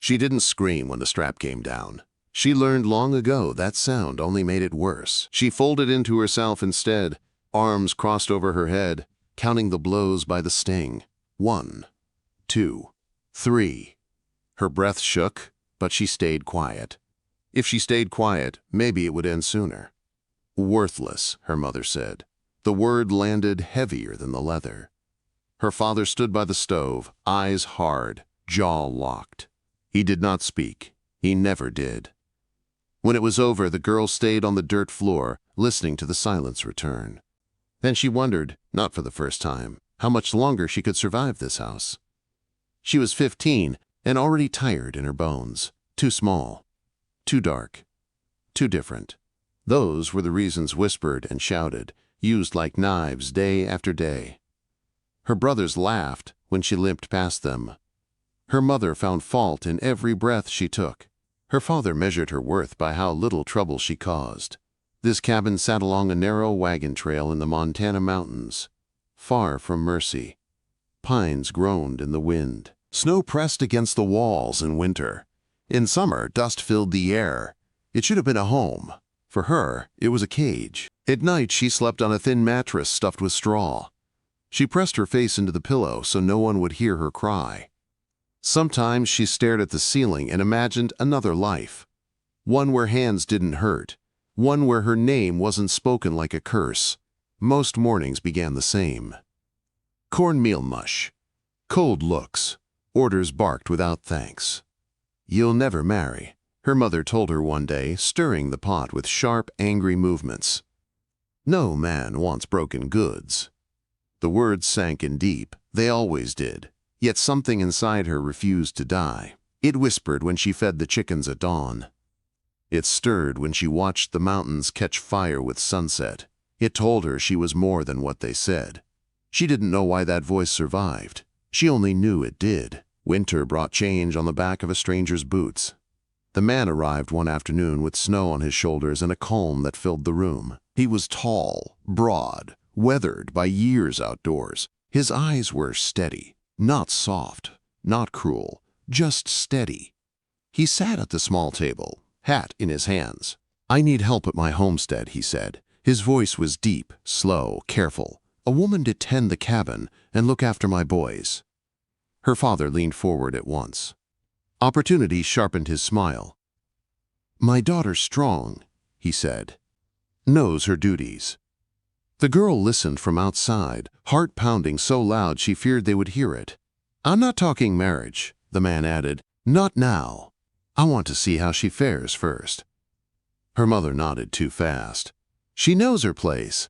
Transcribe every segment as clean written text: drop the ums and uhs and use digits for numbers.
She didn't scream when the strap came down. She learned long ago that sound only made it worse. She folded into herself instead, arms crossed over her head, counting the blows by the sting. 1, 2, 3. Her breath shook, but she stayed quiet. If she stayed quiet, maybe it would end sooner. Worthless, her mother said. The word landed heavier than the leather. Her father stood by the stove, eyes hard, jaw locked. He did not speak. He never did. When it was over, the girl stayed on the dirt floor, listening to the silence return. Then she wondered, not for the first time, how much longer she could survive this house. She was 15 and already tired in her bones. Too small, too dark, too different. Those were the reasons whispered and shouted, used like knives day after day. Her brothers laughed when she limped past them. Her mother found fault in every breath she took. Her father measured her worth by how little trouble she caused. This cabin sat along a narrow wagon trail in the Montana mountains, far from mercy. Pines groaned in the wind. Snow pressed against the walls in winter. In summer, dust filled the air. It should have been a home. For her, it was a cage. At night, she slept on a thin mattress stuffed with straw. She pressed her face into the pillow so no one would hear her cry. Sometimes she stared at the ceiling and imagined another life. One where hands didn't hurt. One where her name wasn't spoken like a curse. Most mornings began the same. Cornmeal mush. Cold looks. Orders barked without thanks. "You'll never marry," her mother told her one day, stirring the pot with sharp, angry movements. "No man wants broken goods." The words sank in deep. They always did. Yet something inside her refused to die. It whispered when she fed the chickens at dawn. It stirred when she watched the mountains catch fire with sunset. It told her she was more than what they said. She didn't know why that voice survived. She only knew it did. Winter brought change on the back of a stranger's boots. The man arrived one afternoon with snow on his shoulders and a calm that filled the room. He was tall, broad, weathered by years outdoors. His eyes were steady, not soft, not cruel, just steady. He sat at the small table, hat in his hands. "I need help at my homestead," he said. His voice was deep, slow, careful. "A woman to tend the cabin and look after my boys." Her father leaned forward at once. Opportunity sharpened his smile. "My daughter's strong," he said. "Knows her duties." The girl listened from outside, heart pounding so loud she feared they would hear it. "I'm not talking marriage," the man added. "Not now. I want to see how she fares first." Her mother nodded too fast. "She knows her place."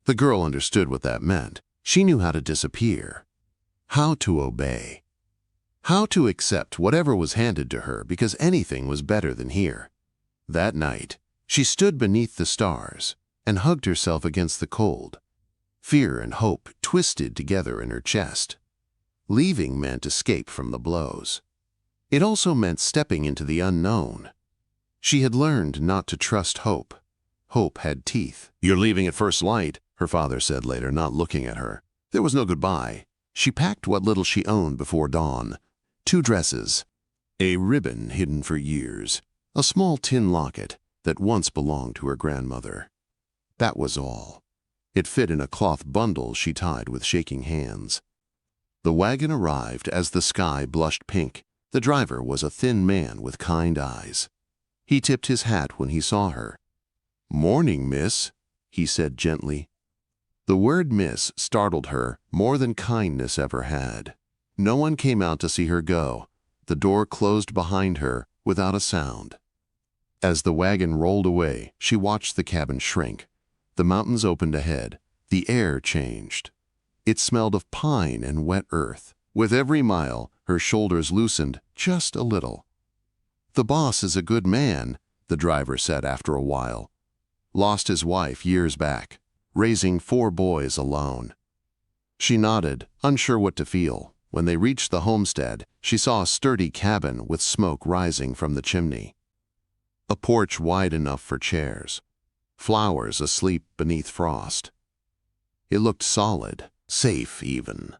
The girl understood what that meant. She knew how to disappear, how to obey, how to accept whatever was handed to her because anything was better than here. That night, she stood beneath the stars and hugged herself against the cold. Fear and hope twisted together in her chest. Leaving meant escape from the blows. It also meant stepping into the unknown. She had learned not to trust hope. Hope had teeth. "You're leaving at first light," her father said later, not looking at her. There was no goodbye. She packed what little she owned before dawn. 2 dresses, a ribbon hidden for years, a small tin locket that once belonged to her grandmother. That was all. It fit in a cloth bundle she tied with shaking hands. The wagon arrived as the sky blushed pink. The driver was a thin man with kind eyes. He tipped his hat when he saw her. "Morning, miss," he said gently. The word miss startled her more than kindness ever had. No one came out to see her go. The door closed behind her without a sound. As the wagon rolled away, she watched the cabin shrink. The mountains opened ahead. The air changed. It smelled of pine and wet earth. With every mile, her shoulders loosened just a little. "The boss is a good man," the driver said after a while. "Lost his wife years back, raising 4 boys alone." She nodded, unsure what to feel. When they reached the homestead, she saw a sturdy cabin with smoke rising from the chimney. A porch wide enough for chairs. Flowers asleep beneath frost. It looked solid, safe even.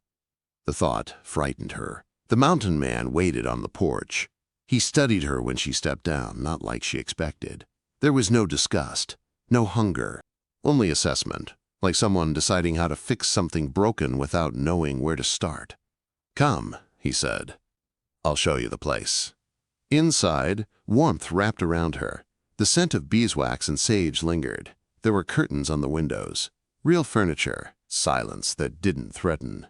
The thought frightened her. The mountain man waited on the porch. He studied her when she stepped down, not like she expected. There was no disgust, no hunger, only assessment, like someone deciding how to fix something broken without knowing where to start. "Come," he said. "I'll show you the place." Inside, warmth wrapped around her. The scent of beeswax and sage lingered. There were curtains on the windows. Real furniture, silence that didn't threaten.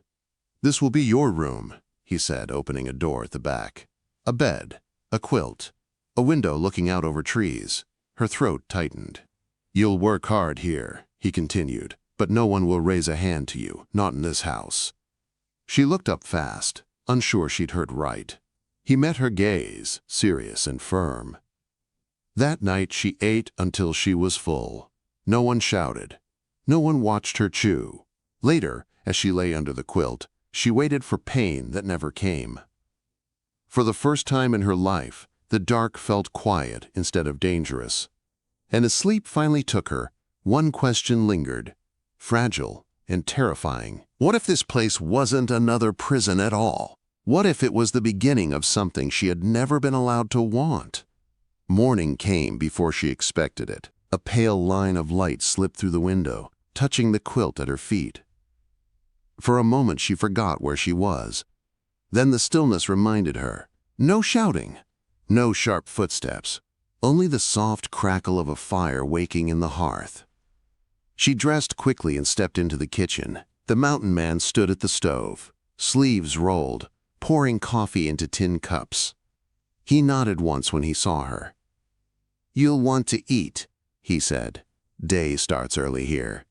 "This will be your room," he said, opening a door at the back. A bed, a quilt, a window looking out over trees. Her throat tightened. "You'll work hard here," he continued, "but no one will raise a hand to you, not in this house." She looked up fast, unsure she'd heard right. He met her gaze, serious and firm. That night she ate until she was full. No one shouted. No one watched her chew. Later, as she lay under the quilt, she waited for pain that never came. For the first time in her life, the dark felt quiet instead of dangerous. And as sleep finally took her, one question lingered, fragile and terrifying. What if this place wasn't another prison at all? What if it was the beginning of something she had never been allowed to want? Morning came before she expected it. A pale line of light slipped through the window, touching the quilt at her feet. For a moment she forgot where she was. Then the stillness reminded her. No shouting, no sharp footsteps, only the soft crackle of a fire waking in the hearth. She dressed quickly and stepped into the kitchen. The mountain man stood at the stove, sleeves rolled, pouring coffee into tin cups. He nodded once when he saw her. "You'll want to eat," he said. "Day starts early here."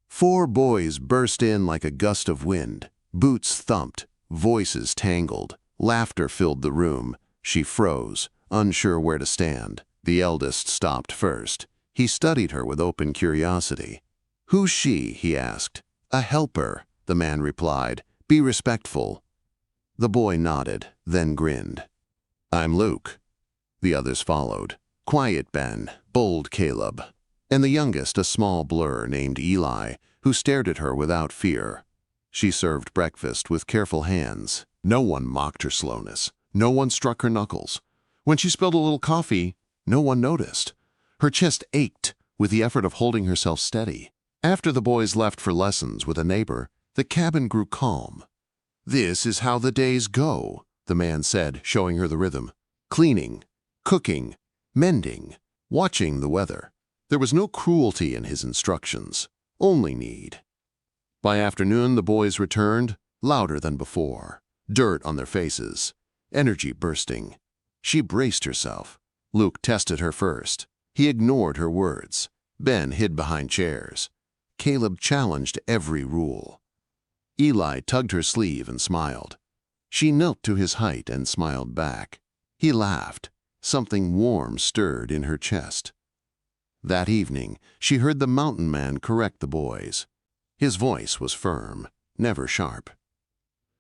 4 boys burst in like a gust of wind. Boots thumped, voices tangled, laughter filled the room. She froze, unsure where to stand. The eldest stopped first. He studied her with open curiosity. "Who's she?" he asked. "A helper," the man replied. "Be respectful." The boy nodded, then grinned. "I'm Luke." The others followed. Quiet Ben, bold Caleb, and the youngest a small blur named Eli, who stared at her without fear. She served breakfast with careful hands. No one mocked her slowness. No one struck her knuckles. When she spilled a little coffee, no one noticed. Her chest ached with the effort of holding herself steady. After the boys left for lessons with a neighbor, the cabin grew calm. "This is how the days go," the man said, showing her the rhythm. Cleaning, cooking, mending, watching the weather. There was no cruelty in his instructions, only need. By afternoon, the boys returned, louder than before. Dirt on their faces, energy bursting. She braced herself. Luke tested her first. He ignored her words. Ben hid behind chairs. Caleb challenged every rule. Eli tugged her sleeve and smiled. She knelt to his height and smiled back. He laughed. Something warm stirred in her chest. That evening, she heard the mountain man correct the boys. His voice was firm, never sharp.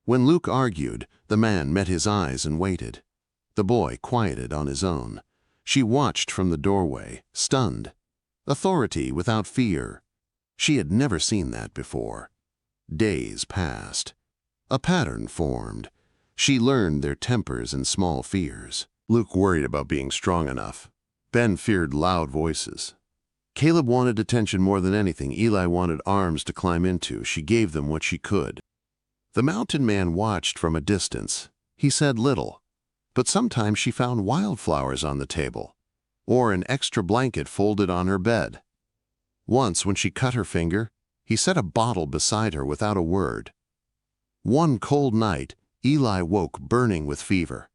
When Luke argued, the man met his eyes and waited. The boy quieted on his own. She watched from the doorway, stunned. Authority without fear. She had never seen that before. Days passed. A pattern formed. She learned their tempers and small fears. Luke worried about being strong enough. Ben feared loud voices. Caleb wanted attention more than anything. Eli wanted arms to climb into. She gave them what she could. The mountain man watched from a distance. He said little, but sometimes she found wildflowers on the table, or an extra blanket folded on her bed. Once, when she cut her finger, he set a bottle beside her without a word. One cold night, Eli woke burning with fever.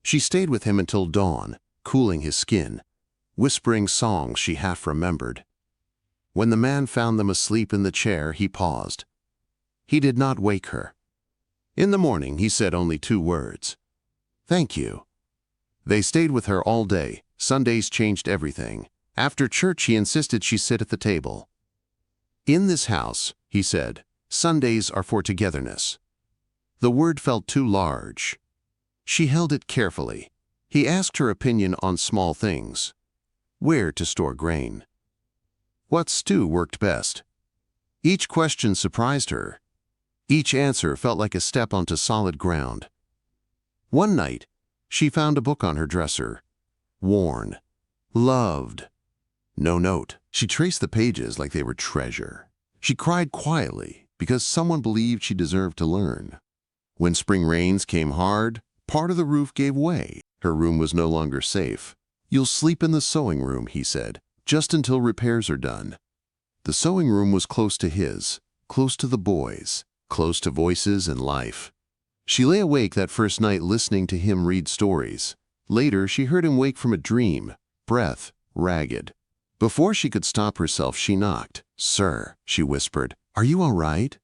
She stayed with him until dawn, cooling his skin, whispering songs she half remembered. When the man found them asleep in the chair, he paused. He did not wake her. In the morning, he said only 2 words. "Thank you." They stayed with her all day. Sundays changed everything. After church, he insisted she sit at the table. "In this house," he said, "Sundays are for togetherness." The word felt too large. She held it carefully. He asked her opinion on small things. Where to store grain? What stew worked best? Each question surprised her. Each answer felt like a step onto solid ground. One night, She found a book on her dresser. Worn. Loved. No note. She traced the pages like they were treasure. She cried quietly because someone believed she deserved to learn. When spring rains came hard, part of the roof gave way. Her room was no longer safe. "You'll sleep in the sewing room," he said, "just until repairs are done." The sewing room was close to his, close to the boys, close to voices and life. She lay awake that first night listening to him read stories. Later, she heard him wake from a dream, breath ragged. Before she could stop herself, she knocked. "Sir," she whispered, "are you all right?"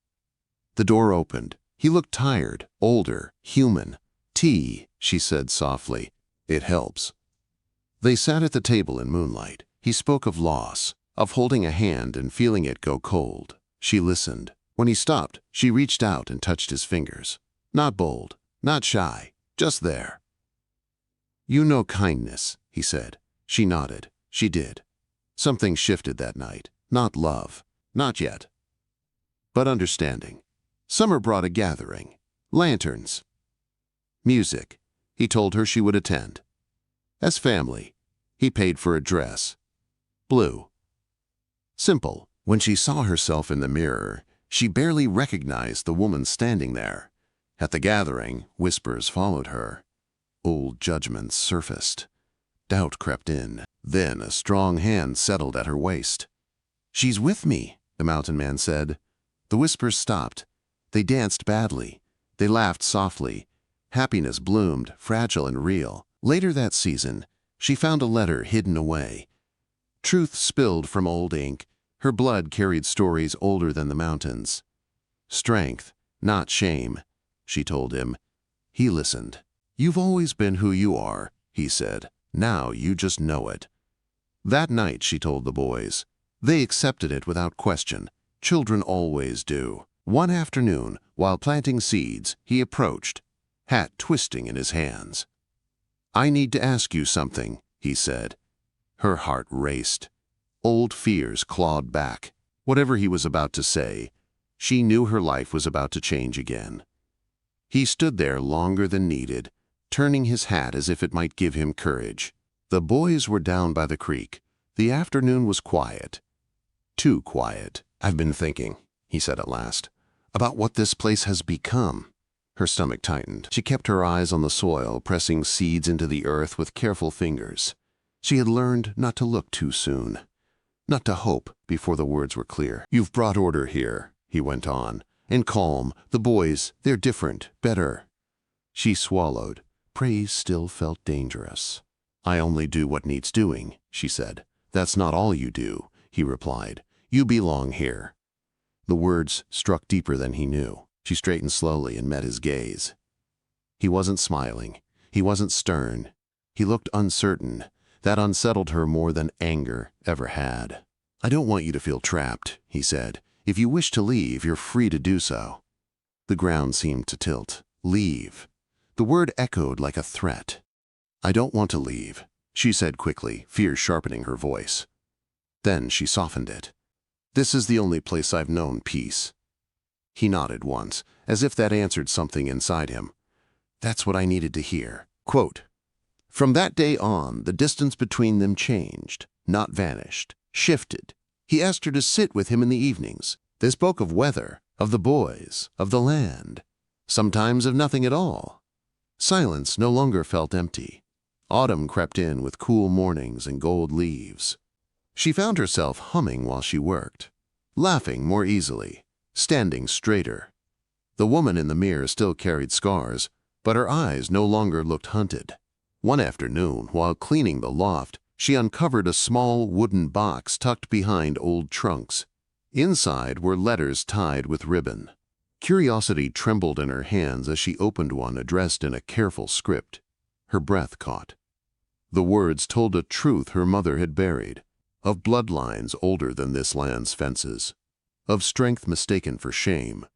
The door opened. He looked tired, older, human. "Tea," she said softly. "It helps." They sat at the table in moonlight. He spoke of loss, of holding a hand and feeling it go cold. She listened. When he stopped, she reached out and touched his fingers. Not bold, not shy, just there. "You know kindness," he said. She nodded. She did. Something shifted that night. Not love. Not yet. But understanding. Summer brought a gathering. Lanterns. Music. He told her she would attend. As family. He paid for a dress. Blue. Simple. When she saw herself in the mirror, she barely recognized the woman standing there. At the gathering, whispers followed her. Old judgments surfaced. Doubt crept in. Then a strong hand settled at her waist. "She's with me," the mountain man said. The whispers stopped. They danced badly. They laughed softly. Happiness bloomed, fragile and real. Later that season, she found a letter hidden away. Truth spilled from old ink. Her blood carried stories older than the mountains. "Strength, not shame," she told him. He listened. "You've always been who you are," he said. "Now you just know it." That night, she told the boys. They accepted it without question. Children always do. One afternoon, while planting seeds, he approached, hat twisting in his hands. "I need to ask you something," he said. Her heart raced. Old fears clawed back. Whatever he was about to say, she knew her life was about to change again. He stood there longer than needed, turning his hat as if it might give him courage. The boys were down by the creek. The afternoon was quiet. Too quiet. "I've been thinking," he said at last, "about what this place has become." Her stomach tightened. She kept her eyes on the soil, pressing seeds into the earth with careful fingers. She had learned not to look too soon, not to hope before the words were clear. "You've brought order here," he went on, and calm. "The boys, they're different, better." She swallowed. Praise still felt dangerous. "I only do what needs doing," she said. "That's not all you do," he replied. "You belong here." The words struck deeper than he knew. She straightened slowly and met his gaze. He wasn't smiling. He wasn't stern. He looked uncertain. That unsettled her more than anger ever had. "I don't want you to feel trapped," he said. "If you wish to leave, you're free to do so." The ground seemed to tilt. Leave. The word echoed like a threat. "I don't want to leave," she said quickly, fear sharpening her voice. Then she softened it. "This is the only place I've known peace." He nodded once, as if that answered something inside him. That's what I needed to hear. Quote, "From that day on, the distance between them changed, not vanished, shifted. He asked her to sit with him in the evenings. They spoke of weather, of the boys, of the land, sometimes of nothing at all. Silence no longer felt empty. Autumn crept in with cool mornings and gold leaves. She found herself humming while she worked, laughing more easily, standing straighter. The woman in the mirror still carried scars, but her eyes no longer looked hunted. One afternoon, while cleaning the loft, she uncovered a small wooden box tucked behind old trunks. Inside were letters tied with ribbon. Curiosity trembled in her hands as she opened one addressed in a careful script. Her breath caught. The words told a truth her mother had buried, of bloodlines older than this land's fences, of strength mistaken for shame,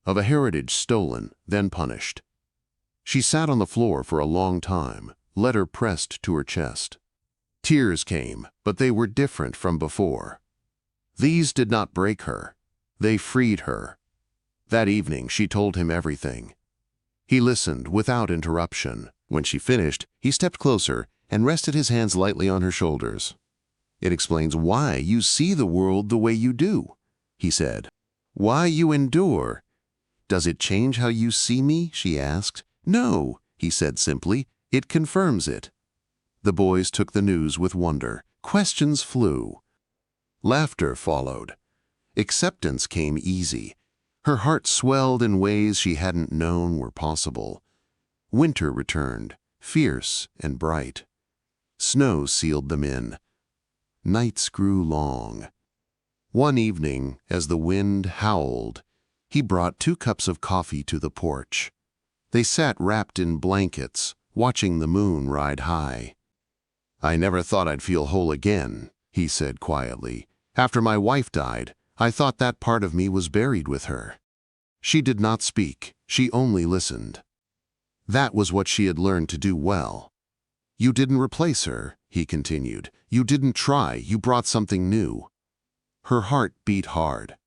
of a heritage stolen, then punished. She sat on the floor for a long time, letter pressed to her chest. Tears came, but they were different from before. These did not break her. They freed her. That evening she told him everything. He listened without interruption, When she finished, he stepped closer and rested his hands lightly on her shoulders. "It explains why you see the world the way you do," he said. "Why you endure." "Does it change how you see me?" she asked. "No," he said simply. "It confirms it." The boys took the news with wonder. Questions flew. Laughter followed. Acceptance came easy. Her heart swelled in ways she hadn't known were possible. Winter returned, fierce and bright. Snow sealed them in. Nights grew long. One evening, as the wind howled, he brought 2 cups of coffee to the porch. They sat wrapped in blankets, watching the moon ride high. "I never thought I'd feel whole again," he said quietly. "After my wife died, I thought that part of me was buried with her." She did not speak, she only listened. That was what she had learned to do well. "You didn't replace her," he continued. "You didn't try, you brought something new." Her heart beat hard.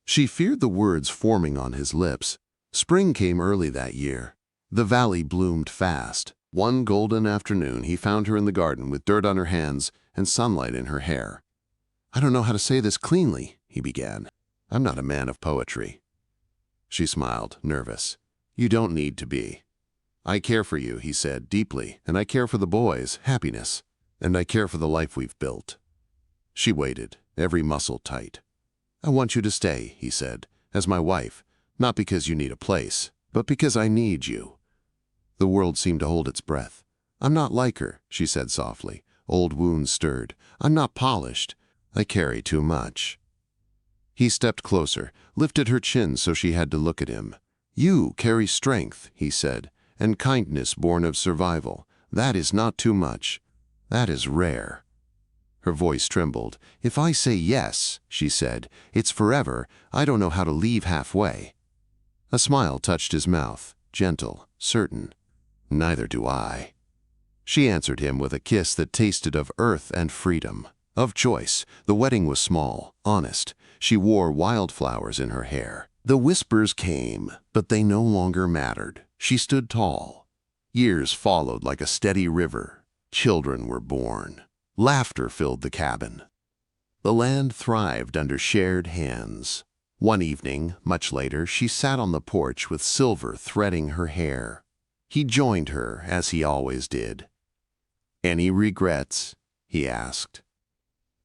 She feared the words forming on his lips. Spring came early that year. The valley bloomed fast. One golden afternoon he found her in the garden with dirt on her hands and sunlight in her hair. "I don't know how to say this cleanly," he began. "I'm not a man of poetry." She smiled, nervous. "You don't need to be." "I care for you," he said, deeply, "and I care for the boys' happiness, and I care for the life we've built." She waited, every muscle tight. "I want you to stay," he said, "as my wife, not because you need a place, but because I need you." The world seemed to hold its breath. "I'm not like her," she said softly. Old wounds stirred. "I'm not polished. I carry too much." He stepped closer, lifted her chin so she had to look at him. "You carry strength," he said, "and kindness born of survival. That is not too much. That is rare." Her voice trembled. "If I say yes," she said, "it's forever. I don't know how to leave halfway." A smile touched his mouth, gentle, certain. "Neither do I." She answered him with a kiss that tasted of earth and freedom, of choice. The wedding was small, honest. She wore wildflowers in her hair. The whispers came, but they no longer mattered. She stood tall. Years followed like a steady river. Children were born. Laughter filled the cabin. The land thrived under shared hands. One evening, much later, she sat on the porch with silver threading her hair. He joined her, as he always did. "Any regrets?" he asked.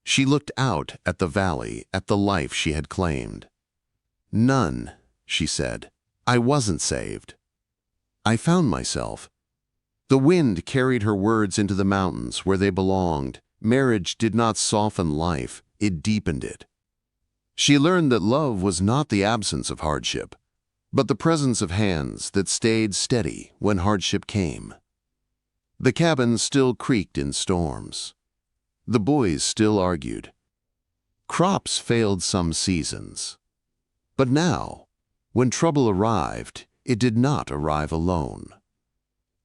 She looked out at the valley, at the life she had claimed. "None," she said. "I wasn't saved. I found myself." The wind carried her words into the mountains where they belonged. Marriage did not soften life, it deepened it. She learned that love was not the absence of hardship, but the presence of hands that stayed steady when hardship came. The cabin still creaked in storms. The boys still argued. Crops failed some seasons. But now, when trouble arrived, it did not arrive alone.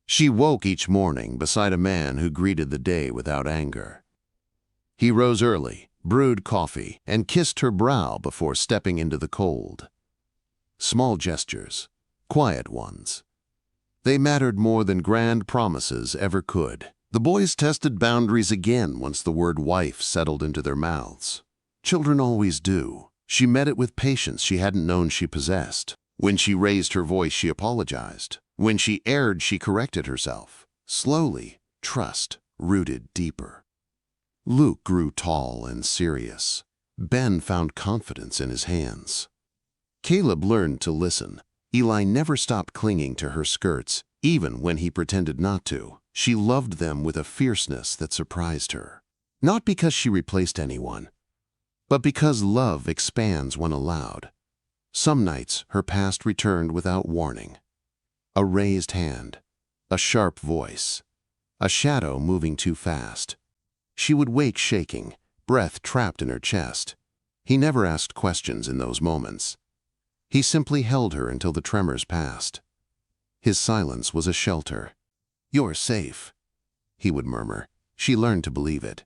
She woke each morning beside a man who greeted the day without anger. He rose early, brewed coffee, and kissed her brow before stepping into the cold. Small gestures, quiet ones. They mattered more than grand promises ever could. The boys tested boundaries again once the word wife settled into their mouths. Children always do. She met it with patience she hadn't known she possessed. When she raised her voice, she apologized. When she erred, she corrected herself. Slowly, trust rooted deeper. Luke grew tall and serious. Ben found confidence in his hands. Caleb learned to listen. Eli never stopped clinging to her skirts, even when he pretended not to. She loved them with a fierceness that surprised her. Not because she replaced anyone, but because love expands when allowed. Some nights her past returned without warning. A raised hand, a sharp voice, a shadow moving too fast. She would wake shaking, breath trapped in her chest. He never asked questions in those moments. He simply held her until the tremors passed. His silence was a shelter. "You're safe," he would murmur. She learned to believe it.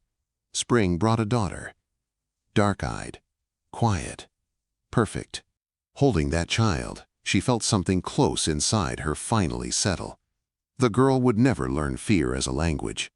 Spring brought a daughter. Dark-eyed, quiet, perfect. Holding that child, she felt something close inside her finally settle. The girl would never learn fear as a language.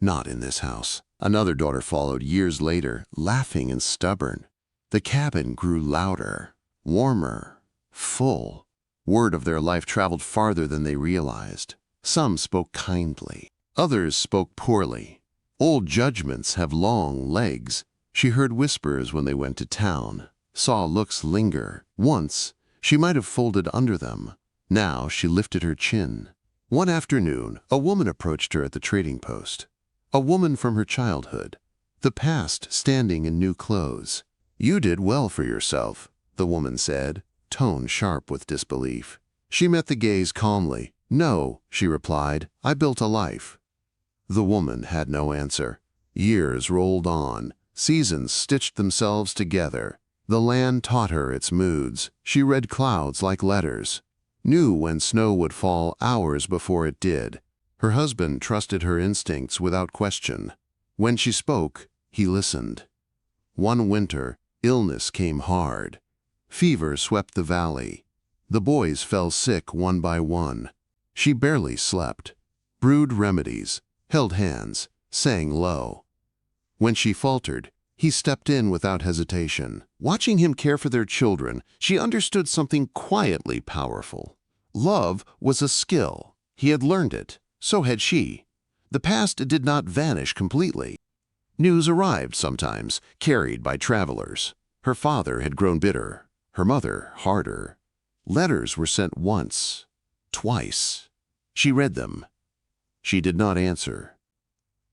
Not in this house. Another daughter followed years later, laughing and stubborn. The cabin grew louder, warmer, full. Word of their life traveled farther than they realized. Some spoke kindly. Others spoke poorly. Old judgments have long legs. She heard whispers when they went to town, saw looks linger. Once, she might have folded under them. Now she lifted her chin. One afternoon, a woman approached her at the trading post. A woman from her childhood, the past standing in new clothes. "You did well for yourself," the woman said, tone sharp with disbelief. She met the gaze calmly. "No," she replied, "I built a life." The woman had no answer. Years rolled on. Seasons stitched themselves together. The land taught her its moods. She read clouds like letters, knew when snow would fall hours before it did. Her husband trusted her instincts without question. When she spoke, he listened. One winter, illness came hard. Fever swept the valley. The boys fell sick one by one. She barely slept, brewed remedies, held hands, sang low. When she faltered, he stepped in without hesitation. Watching him care for their children, she understood something quietly powerful. Love was a skill. He had learned it. So had she. The past did not vanish completely. News arrived sometimes, carried by travelers. Her father had grown bitter, her mother harder. Letters were sent once, twice. She read them. She did not answer.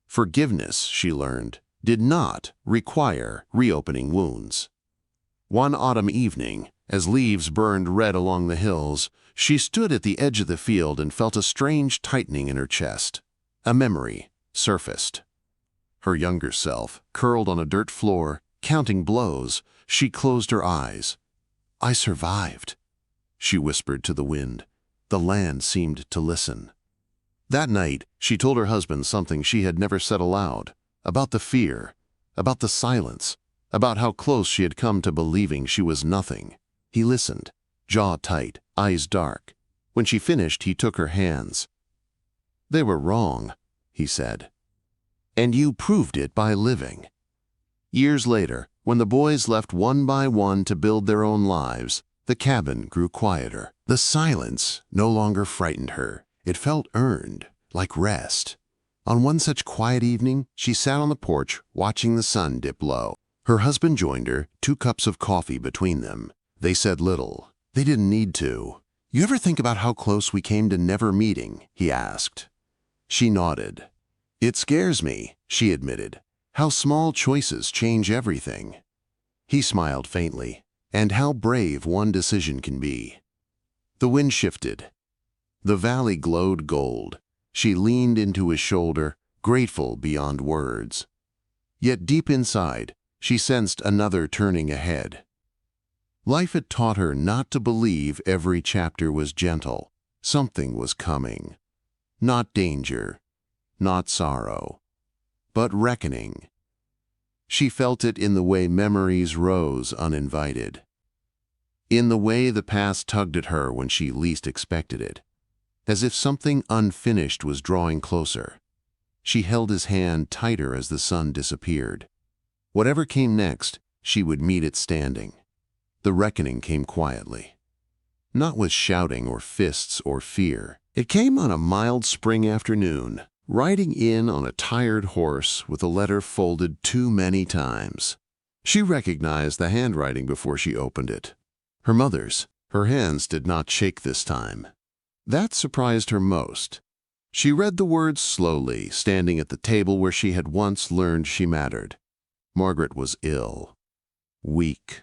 Forgiveness, she learned, did not require reopening wounds. One autumn evening, as leaves burned red along the hills, she stood at the edge of the field and felt a strange tightening in her chest. A memory surfaced. Her younger self, curled on a dirt floor, counting blows, she closed her eyes. "I survived," she whispered to the wind. The land seemed to listen. That night, she told her husband something she had never said aloud, about the fear, about the silence, about how close she had come to believing she was nothing. He listened, jaw tight, eyes dark. When she finished, he took her hands. "They were wrong," he said. "And you proved it by living." Years later, when the boys left one by one to build their own lives, the cabin grew quieter. The silence no longer frightened her. It felt earned, like rest. On one such quiet evening, she sat on the porch, watching the sun dip low. Her husband joined her, 2 cups of coffee between them. They said little. They didn't need to. "You ever think about how close we came to never meeting?" he asked. She nodded. "It scares me," she admitted, "how small choices change everything." He smiled faintly. "And how brave one decision can be." The wind shifted. The valley glowed gold. She leaned into his shoulder, grateful beyond words. Yet deep inside, she sensed another turning ahead. Life had taught her not to believe every chapter was gentle. Something was coming. Not danger, not sorrow, but reckoning. She felt it in the way memories rose uninvited. In the way the past tugged at her when she least expected it. As if something unfinished was drawing closer. She held his hand tighter as the sun disappeared. Whatever came next, she would meet it standing. The reckoning came quietly. Not with shouting or fists or fear. It came on a mild spring afternoon, riding in on a tired horse with a letter folded too many times. She recognized the handwriting before she opened it. Her mother's. Her hands did not shake this time. That surprised her most. She read the words slowly, standing at the table where she had once learned she mattered. Margaret was ill, weak,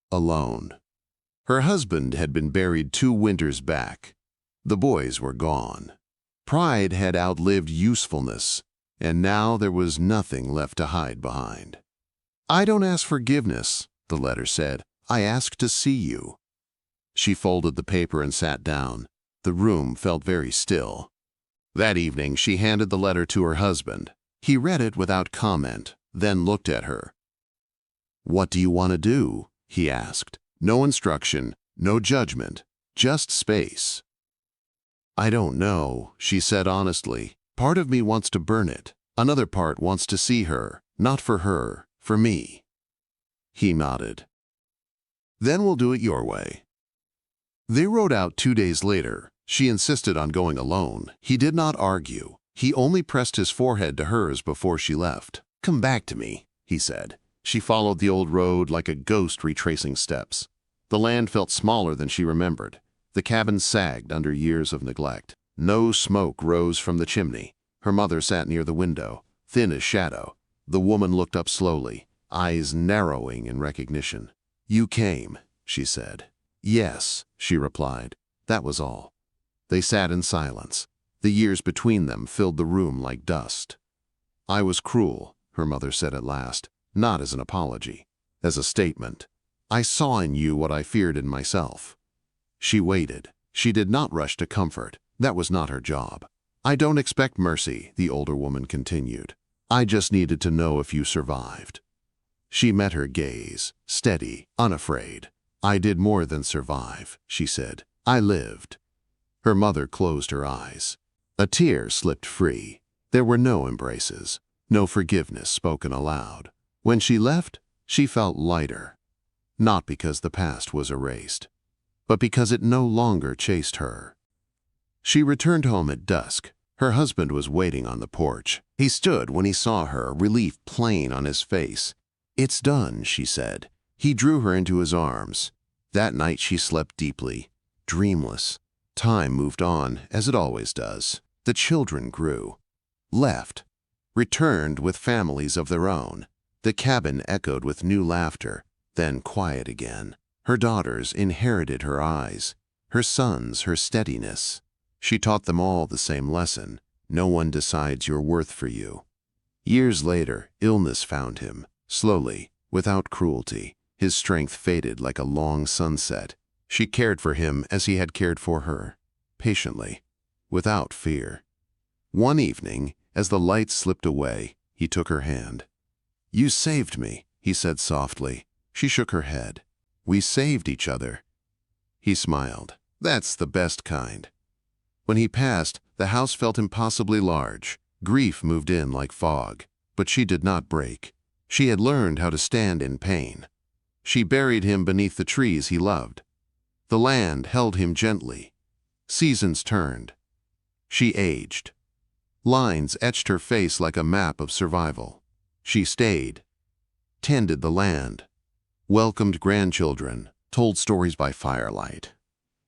alone. Her husband had been buried 2 winters back. The boys were gone. Pride had outlived usefulness, and now there was nothing left to hide behind. "I don't ask forgiveness," the letter said. "I ask to see you." She folded the paper and sat down. The room felt very still. That evening, she handed the letter to her husband. He read it without comment, then looked at her. "What do you want to do?" he asked. No instruction, no judgment, just space. I don't know, she said honestly. Part of me wants to burn it. Another part wants to see her, not for her, for me. He nodded. Then we'll do it your way. They rode out 2 days later. She insisted on going alone. He did not argue. He only pressed his forehead to hers before she left. Come back to me, he said. She followed the old road like a ghost retracing steps. The land felt smaller than she remembered. The cabin sagged under years of neglect. No smoke rose from the chimney. Her mother sat near the window, thin as shadow. The woman looked up slowly, eyes narrowing in recognition. You came, she said. Yes, she replied. That was all. They sat in silence. The years between them filled the room like dust. I was cruel, her mother said at last, not as an apology, as a statement. I saw in you what I feared in myself. She waited. She did not rush to comfort. That was not her job. I don't expect mercy, the older woman continued. I just needed to know if you survived. She met her gaze, steady, unafraid. I did more than survive, she said. I lived. Her mother closed her eyes. A tear slipped free. There were no embraces, no forgiveness spoken aloud. When she left, she felt lighter. Not because the past was erased, but because it no longer chased her. She returned home at dusk. Her husband was waiting on the porch. He stood when he saw her, relief plain on his face. It's done, she said. He drew her into his arms. That night she slept deeply, dreamless. Time moved on, as it always does. The children grew, left, returned with families of their own. The cabin echoed with new laughter, then quiet again. Her daughters inherited her eyes, her sons her steadiness. She taught them all the same lesson. No one decides your worth for you. Years later, illness found him, slowly, without cruelty. His strength faded like a long sunset. She cared for him as he had cared for her, patiently, without fear. One evening, as the lights slipped away, he took her hand. You saved me, he said softly. She shook her head. We saved each other. He smiled. That's the best kind. When he passed, the house felt impossibly large. Grief moved in like fog, but she did not break. She had learned how to stand in pain. She buried him beneath the trees he loved. The land held him gently. Seasons turned. She aged. Lines etched her face like a map of survival. She stayed, tended the land, welcomed grandchildren, told stories by firelight.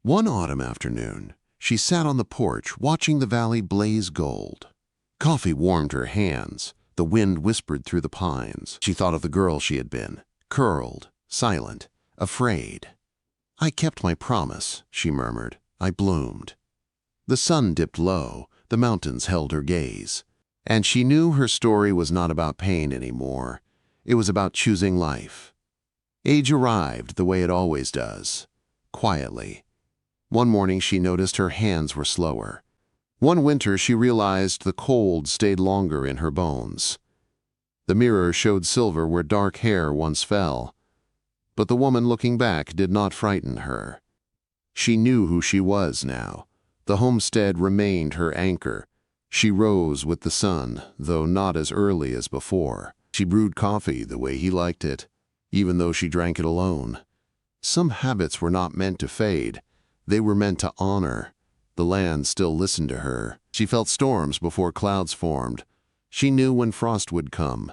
One autumn afternoon, she sat on the porch watching the valley blaze gold. Coffee warmed her hands. The wind whispered through the pines. She thought of the girl she had been, curled, silent, afraid. I kept my promise, she murmured. I bloomed. The sun dipped low. The mountains held her gaze. And she knew her story was not about pain anymore. It was about choosing life. Age arrived the way it always does, quietly. One morning she noticed her hands were slower. One winter she realized the cold stayed longer in her bones. The mirror showed silver where dark hair once fell. But the woman looking back did not frighten her. She knew who she was now. The homestead remained her anchor. She rose with the sun, though not as early as before. She brewed coffee the way he liked it, even though she drank it alone. Some habits were not meant to fade. They were meant to honor. The land still listened to her. She felt storms before clouds formed. She knew when frost would come.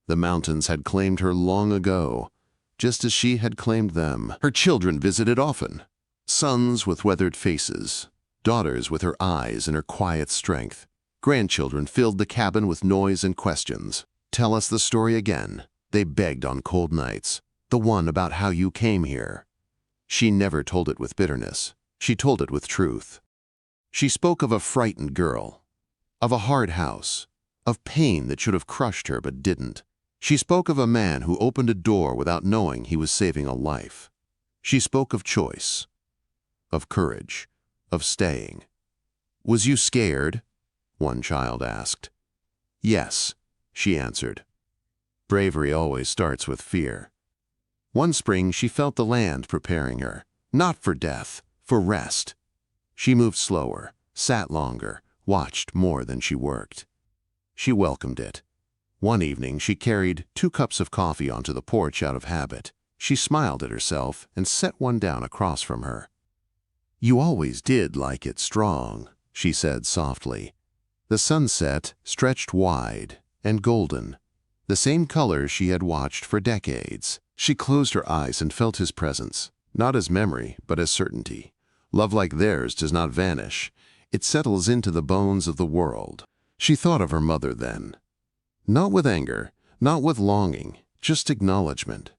The mountains had claimed her long ago, just as she had claimed them. Her children visited often. Sons with weathered faces, daughters with her eyes and her quiet strength. Grandchildren filled the cabin with noise and questions. Tell us the story again, they begged on cold nights. The one about how you came here. She never told it with bitterness. She told it with truth. She spoke of a frightened girl, of a hard house, of pain that should have crushed her but didn't. She spoke of a man who opened a door without knowing he was saving a life. She spoke of choice, of courage, of staying. Was you scared? One child asked. Yes, she answered. Bravery always starts with fear. One spring she felt the land preparing her, not for death, for rest. She moved slower, sat longer, watched more than she worked. She welcomed it. One evening she carried 2 cups of coffee onto the porch out of habit. She smiled at herself and set one down across from her. "You always did like it strong," she said softly. The sunset stretched wide and golden, the same color she had watched for decades. She closed her eyes and felt his presence, not as memory, but as certainty. Love like theirs does not vanish. It settles into the bones of the world. She thought of her mother then. Not with anger, not with longing, just acknowledgement.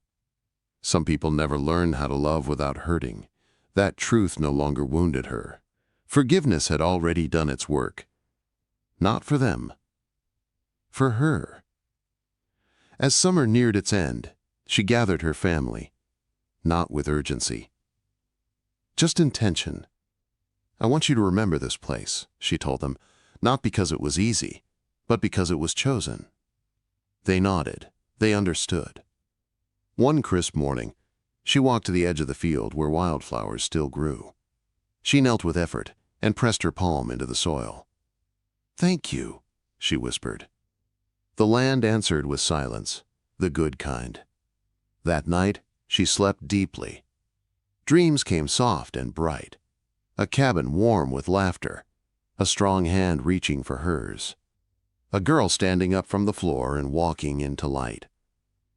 Some people never learn how to love without hurting. That truth no longer wounded her. Forgiveness had already done its work. Not for them. For her. As summer neared its end, she gathered her family. Not with urgency. Just intention. "I want you to remember this place," she told them, not because it was easy, but because it was chosen. They nodded. They understood. One crisp morning, she walked to the edge of the field where wildflowers still grew. She knelt with effort and pressed her palm into the soil. "Thank you," she whispered. The land answered with silence, the good kind. That night, she slept deeply. Dreams came soft and bright. A cabin warm with laughter, a strong hand reaching for hers. A girl standing up from the floor and walking into light.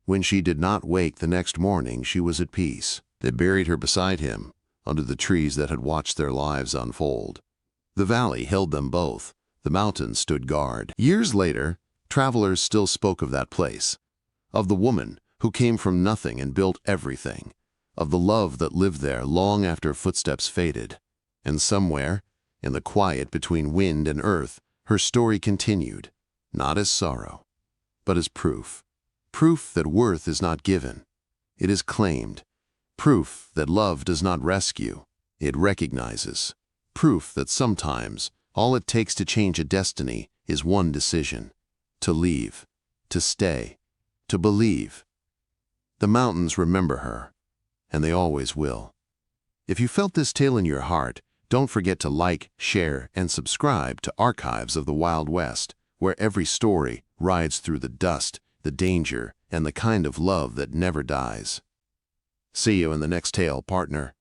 When she did not wake the next morning, she was at peace. They buried her beside him, under the trees that had watched their lives unfold. The valley held them both. The mountains stood guard. Years later, travelers still spoke of that place, of the woman who came from nothing and built everything, of the love that lived there long after footsteps faded. And somewhere, in the quiet between wind and earth, her story continued, not as sorrow, but as proof. Proof that worth is not given, it is claimed. Proof that love does not rescue, it recognizes. Proof that sometimes all it takes to change a destiny is one decision: to leave, to stay, to believe. The mountains remember her, and they always will. If you felt this tale in your heart, don't forget to like, share, and subscribe to Archives of the Wild West, where every story rides through the dust, the danger, and the kind of love that never dies. See you in the next tale, partner.